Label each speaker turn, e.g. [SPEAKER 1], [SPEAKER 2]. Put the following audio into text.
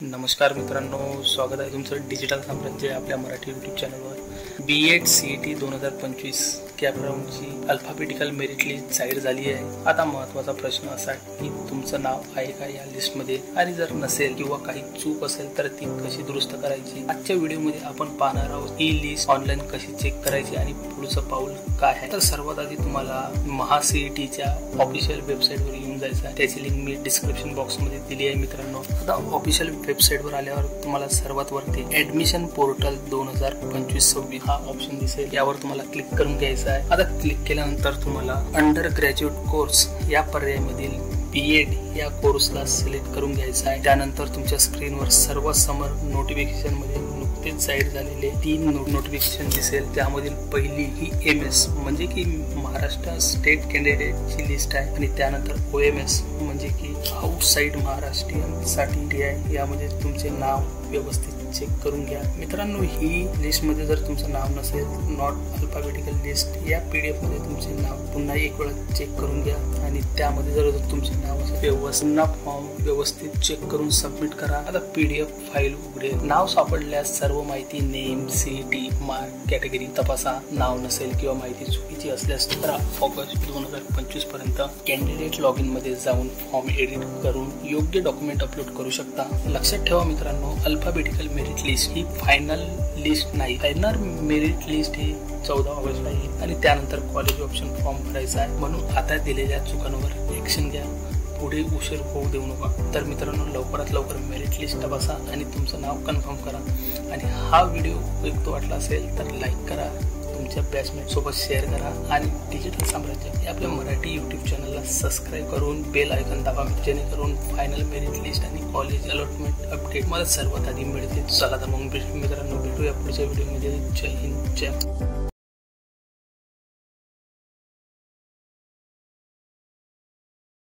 [SPEAKER 1] नमस्कार मित्रांनो, स्वागत आहे तुमचं डिजिटल साम्राज्य आपल्या मराठी यूट्यूब चॅनलवर। B.Ed CET 2025 कॅपराऊंडची अल्फाबेटिकल मेरिट लिस्ट जाहीर झाली आहे। आता महत्त्वाचा प्रश्न असा आहे की तुमचं नाव आहे का या लिस्टमध्ये, आणि जर नसेल किंवा काही चूक असेल तर ती कशी दुरुस्त करायची। आजच्या व्हिडिओमध्ये आपण पाहणार आहोत ही लिस्ट ऑनलाईन कशी चेक करायची आणि पुढचं पाऊल काय आहे। तर सर्वात आधी तुम्हाला महासीईटीच्या ऑफिशियल वेबसाईटवर येऊन जायचं आहे। त्याची लिंक मी डिस्क्रिप्शन बॉक्समध्ये दिली आहे मित्रांनो। आता ऑफिशियल वेबसाईटवर आल्यावर तुम्हाला सर्वात वरती ऍडमिशन पोर्टल 2025-26 हा ऑप्शन दिसेल, यावर तुम्हाला क्लिक करून घ्यायचा आहे। आता क्लिक केल्यानंतर तुम्हाला अंडर ग्रॅज्युएट कोर्स या पर्यायामधील B.Ed या कोर्सला सिलेक्ट करून घ्यायचा आहे। त्यानंतर तुमच्या स्क्रीनवर सर्व समोर नोटिफिकेशन मध्ये नुकतेच जाहीर झालेले 3 नोटिफिकेशन दिसेल। त्यामधील पहिली ही MS म्हणजे की महाराष्ट्र स्टेट कॅन्डिडेटची लिस्ट आहे, आणि त्यानंतर OMS म्हणजे की आउटसाइड महाराष्ट्रीयन साठी आहे। यामध्ये तुमचे नाव व्यवस्थित चेक करून घ्या मित्रांनो। ही लिस्ट मध्ये जर तुमचं नाव नसेल, नॉट अल्फाबेटिकल लिस्ट या PDF मध्ये तुमचे नाव पुन्हा एक वेळा चेक करून घ्या, आणि त्यामध्ये जर तुमचे नाव असेल व्यवस्थित फॉर्म व्यवस्थित चेक करून सबमिट करा। आता PDF फाईल उघडेल। नाव सापडल्यास सर्व माहिती नेम, CET मार्क, कॅटेगरी तपासा। नाव नसेल किंवा माहिती चुकीची असल्यास 17 ऑगस्ट 2025 पर्यंत कॅन्डिडेट लॉग इन मध्ये जाऊन फॉर्म एडिट करून योग्य डॉक्युमेंट अपलोड करू शकता। लक्षात ठेवा मित्रांनो, अल्फाबेटिकल मेरिट लिस्ट ही फायनल लिस्ट नाही। फायनल मेरिट लिस्ट ही 14 ऑगस्टला येईल, आणि त्यानंतर कॉलेज ऑप्शन फॉर्म भरायचा आहे। म्हणून आता दिलेल्या चुकांवर ऍक्शन घ्या, पुढे उशीर होऊ देऊ नका। तर मित्रांनो, लवकरात लवकर मेरिट लिस्ट तपासा आणि तुमचं नाव कन्फर्म करा। आणि हा व्हिडिओ उपयुक्त वाटला असेल तर लाईक करा, तुमच्या बॅचमेट सोबत शेअर करा, आणि डिजिटल साम्राज्य हे आपल्या मराठी यूट्यूब चॅनलला सबस्क्राईब करून बेल आयकॉन दाबा, जेणेकरून फायनल मेरिट लिस्ट आणि कॉलेज अलॉटमेंट अपडेट मला सर्वात आधी मिळतील। चला तर मग मित्रांनो, भेटूया पुढच्या व्हिडिओमध्ये। जय हिंद, जय